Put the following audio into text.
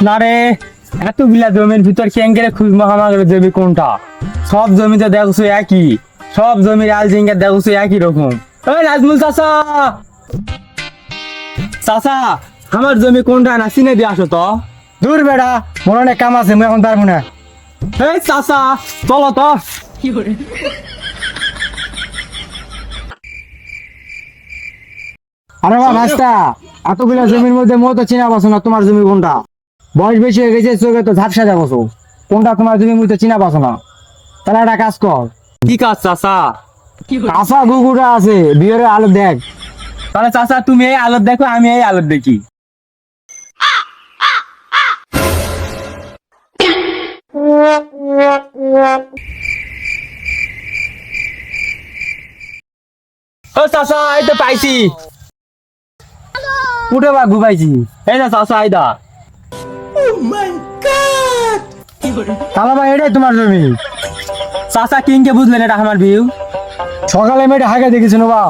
না রে, এতগুলা জমির ভিতর ক্যাঙ্গেরে খুব মহামাগের জমি কোনটা? সব জমিতে দেখছো একই, সব জমির আল জিঙ্গা দেখছো একই রকম। ওই নাজমুল চাচা, চাচা আমার জমি কোনটা না চিনে দিয়ে আসো তো। দূর বেড়া, মোর অনেক কাম আছে, মুই এখন পারবো না। এই চাচা চলো তো। আরে বাবা ভাস্তা, এতগুলা জমির মধ্যে মো তো চিনা পাচ্ছ না তোমার জমি কোনটা। বয়স বেশি হয়ে গেছে, চোখে তো ঝাপসা যাবছো। কোনটা তোমার জমি মুই তো চিনা পাচ্ছ না। তাহলে একটা কাজ কর, কি কাজ চাচা? কাঁচা গুগুরা আছে, বিয়ের আলো দেখ। তাহলে চাচা তুমি এই আলোর দেখো, আমি এই আলোর দেখি। ও চাচা এই তো পাইছি। উঠে বা ঘুমাইছি। এই না চাচা আইদা। তাহলে ভাই এটাই তোমার জমি। চাচা কিংকে বুঝলেন এটা আমার ভিউ? সকালে মেয়েটা হাগে দেখেছিল বা